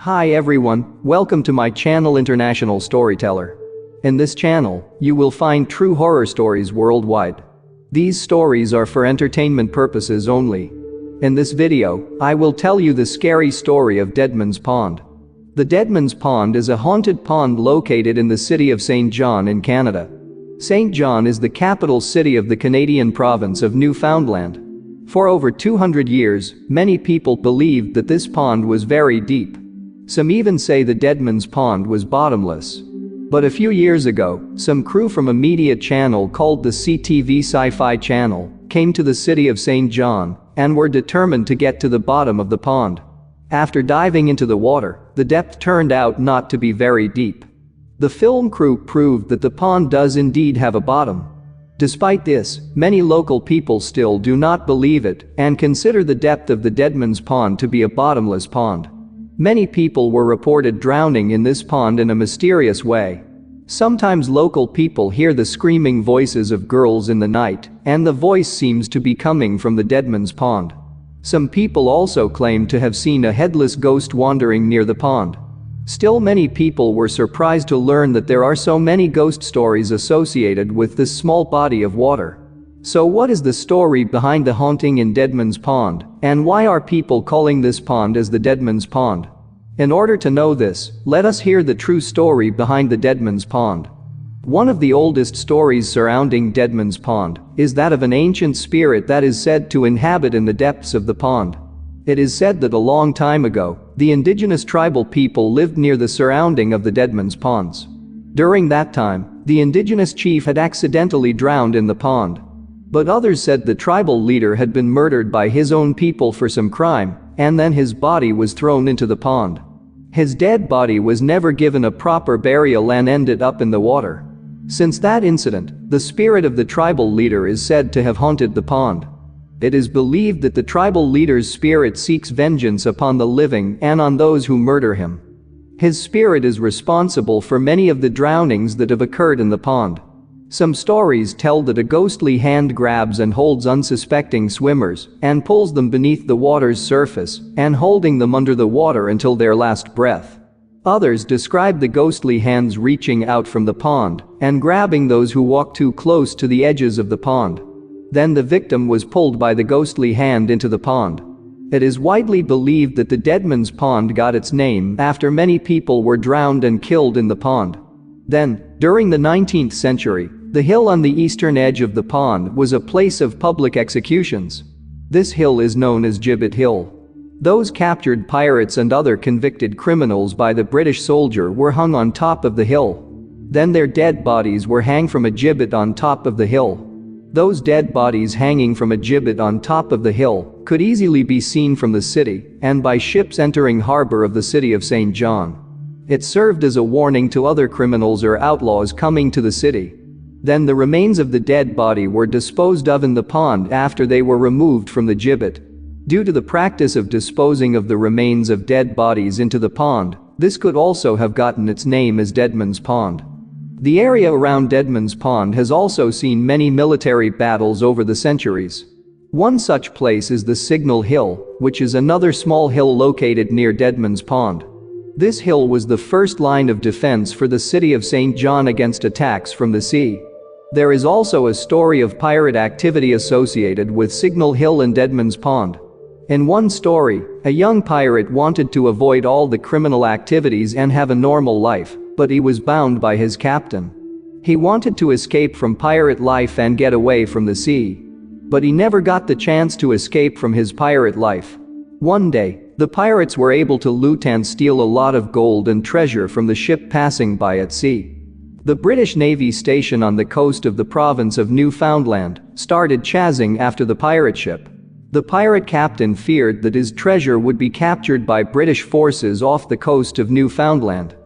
Hi everyone, welcome to my channel International Storyteller. In this channel, you will find true horror stories worldwide. These stories are for entertainment purposes only. In this video, I will tell you the scary story of Deadman's Pond. The Deadman's Pond is a haunted pond located in the city of St. John in Canada. St. John is the capital city of the Canadian province of Newfoundland. For over 200 years, many people believed that this pond was very deep. Some even say the Deadman's Pond was bottomless. But a few years ago, some crew from a media channel called the CTV Sci-Fi Channel came to the city of St. John and were determined to get to the bottom of the pond. After diving into the water, the depth turned out not to be very deep. The film crew proved that the pond does indeed have a bottom. Despite this, many local people still do not believe it and consider the depth of the Deadman's Pond to be a bottomless pond. Many people were reported drowning in this pond in a mysterious way. Sometimes local people hear the screaming voices of girls in the night, and the voice seems to be coming from the Deadman's Pond. Some people also claim to have seen a headless ghost wandering near the pond. Still, many people were surprised to learn that there are so many ghost stories associated with this small body of water. So what is the story behind the haunting in Deadman's Pond, and why are people calling this pond as the Deadman's Pond? In order to know this, let us hear the true story behind the Deadman's Pond. One of the oldest stories surrounding Deadman's Pond is that of an ancient spirit that is said to inhabit in the depths of the pond. It is said that a long time ago, the indigenous tribal people lived near the surrounding of the Deadman's Ponds. During that time, the indigenous chief had accidentally drowned in the pond. But others said the tribal leader had been murdered by his own people for some crime, and then his body was thrown into the pond. His dead body was never given a proper burial and ended up in the water. Since that incident, the spirit of the tribal leader is said to have haunted the pond. It is believed that the tribal leader's spirit seeks vengeance upon the living and on those who murder him. His spirit is responsible for many of the drownings that have occurred in the pond. Some stories tell that a ghostly hand grabs and holds unsuspecting swimmers and pulls them beneath the water's surface and holding them under the water until their last breath. Others describe the ghostly hands reaching out from the pond and grabbing those who walk too close to the edges of the pond. Then the victim was pulled by the ghostly hand into the pond. It is widely believed that the Deadman's Pond got its name after many people were drowned and killed in the pond. Then, during the 19th century, the hill on the eastern edge of the pond was a place of public executions. This hill is known as Gibbet Hill. Those captured pirates and other convicted criminals by the British soldier were hung on top of the hill. Then their dead bodies were hung from a gibbet on top of the hill. Those dead bodies hanging from a gibbet on top of the hill could easily be seen from the city and by ships entering harbor of the city of St. John. It served as a warning to other criminals or outlaws coming to the city. Then the remains of the dead body were disposed of in the pond after they were removed from the gibbet. Due to the practice of disposing of the remains of dead bodies into the pond, this could also have gotten its name as Deadman's Pond. The area around Deadman's Pond has also seen many military battles over the centuries. One such place is the Signal Hill, which is another small hill located near Deadman's Pond. This hill was the first line of defense for the city of St. John against attacks from the sea. There is also a story of pirate activity associated with Signal Hill and Deadman's Pond. In one story, a young pirate wanted to avoid all the criminal activities and have a normal life, but he was bound by his captain. He wanted to escape from pirate life and get away from the sea. But he never got the chance to escape from his pirate life. One day, the pirates were able to loot and steal a lot of gold and treasure from the ship passing by at sea. The British Navy station on the coast of the province of Newfoundland started chasing after the pirate ship. The pirate captain feared that his treasure would be captured by British forces off the coast of Newfoundland.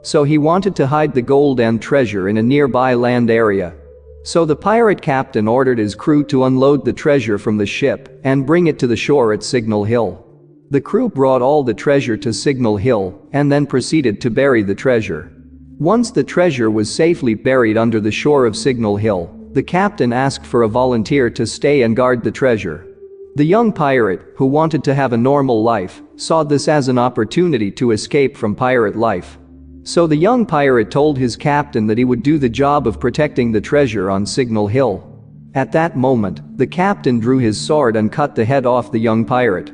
So he wanted to hide the gold and treasure in a nearby land area. So the pirate captain ordered his crew to unload the treasure from the ship and bring it to the shore at Signal Hill. The crew brought all the treasure to Signal Hill and then proceeded to bury the treasure. Once the treasure was safely buried under the shore of Signal Hill, the captain asked for a volunteer to stay and guard the treasure. The young pirate, who wanted to have a normal life, saw this as an opportunity to escape from pirate life. So the young pirate told his captain that he would do the job of protecting the treasure on Signal Hill. At that moment, the captain drew his sword and cut the head off the young pirate.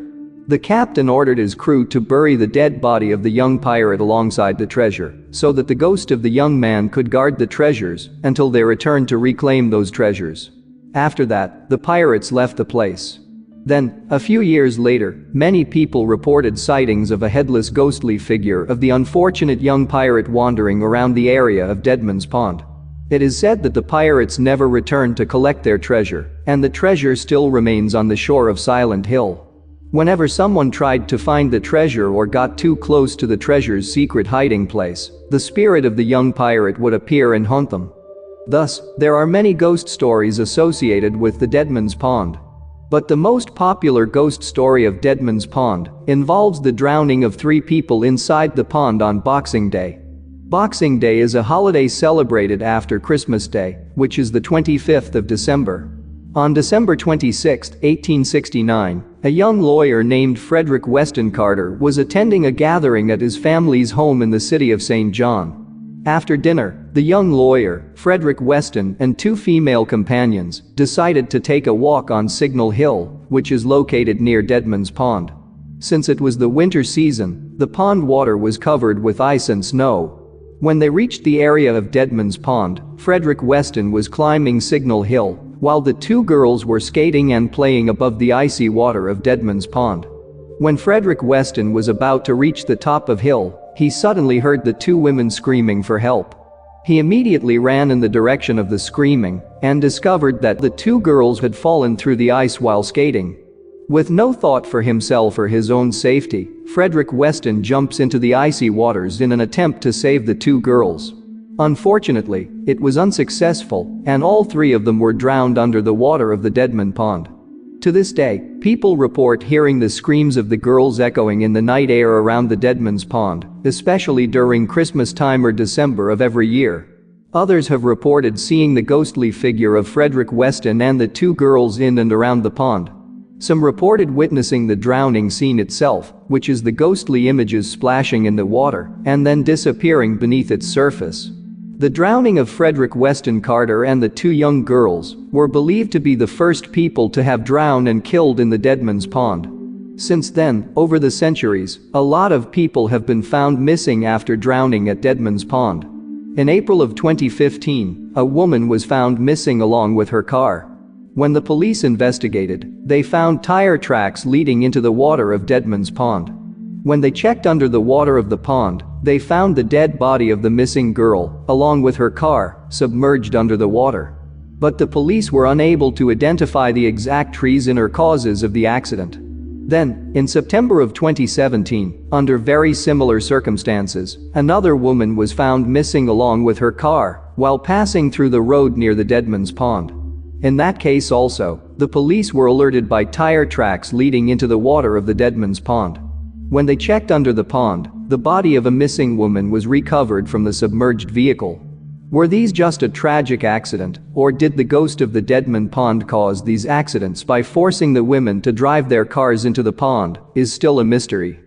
The captain ordered his crew to bury the dead body of the young pirate alongside the treasure, so that the ghost of the young man could guard the treasures until they returned to reclaim those treasures. After that, the pirates left the place. Then, a few years later, many people reported sightings of a headless ghostly figure of the unfortunate young pirate wandering around the area of Deadman's Pond. It is said that the pirates never returned to collect their treasure, and the treasure still remains on the shore of Silent Hill. Whenever someone tried to find the treasure or got too close to the treasure's secret hiding place, the spirit of the young pirate would appear and haunt them. Thus, there are many ghost stories associated with the Deadman's Pond. But the most popular ghost story of Deadman's Pond involves the drowning of 3 people inside the pond on Boxing Day. Boxing Day is a holiday celebrated after Christmas Day, which is the 25th of December. On December 26, 1869, a young lawyer named Frederick Weston Carter was attending a gathering at his family's home in the city of St. John. After dinner, the young lawyer, Frederick Weston, and 2 female companions decided to take a walk on Signal Hill, which is located near Deadman's Pond. Since it was the winter season, the pond water was covered with ice and snow. When they reached the area of Deadman's Pond, Frederick Weston was climbing Signal Hill, while the 2 girls were skating and playing above the icy water of Deadman's Pond. When Frederick Weston was about to reach the top of hill, he suddenly heard the 2 women screaming for help. He immediately ran in the direction of the screaming and discovered that the 2 girls had fallen through the ice while skating. With no thought for himself or his own safety, Frederick Weston jumps into the icy waters in an attempt to save the 2 girls. Unfortunately, it was unsuccessful, and all 3 of them were drowned under the water of the Deadman Pond. To this day, people report hearing the screams of the girls echoing in the night air around the Deadman's Pond, especially during Christmas time or December of every year. Others have reported seeing the ghostly figure of Frederick Weston and the 2 girls in and around the pond. Some reported witnessing the drowning scene itself, which is the ghostly images splashing in the water and then disappearing beneath its surface. The drowning of Frederick Weston Carter and the 2 young girls were believed to be the first people to have drowned and killed in the Deadman's Pond. Since then, over the centuries, a lot of people have been found missing after drowning at Deadman's Pond. In April of 2015, a woman was found missing along with her car. When the police investigated, they found tire tracks leading into the water of Deadman's Pond. When they checked under the water of the pond, they found the dead body of the missing girl, along with her car, submerged under the water. But the police were unable to identify the exact reason or causes of the accident. Then, in September of 2017, under very similar circumstances, another woman was found missing along with her car while passing through the road near the Deadman's Pond. In that case also, the police were alerted by tire tracks leading into the water of the Deadman's Pond. When they checked under the pond, the body of a missing woman was recovered from the submerged vehicle. Were these just a tragic accident, or did the ghost of the Deadman Pond cause these accidents by forcing the women to drive their cars into the pond, is still a mystery.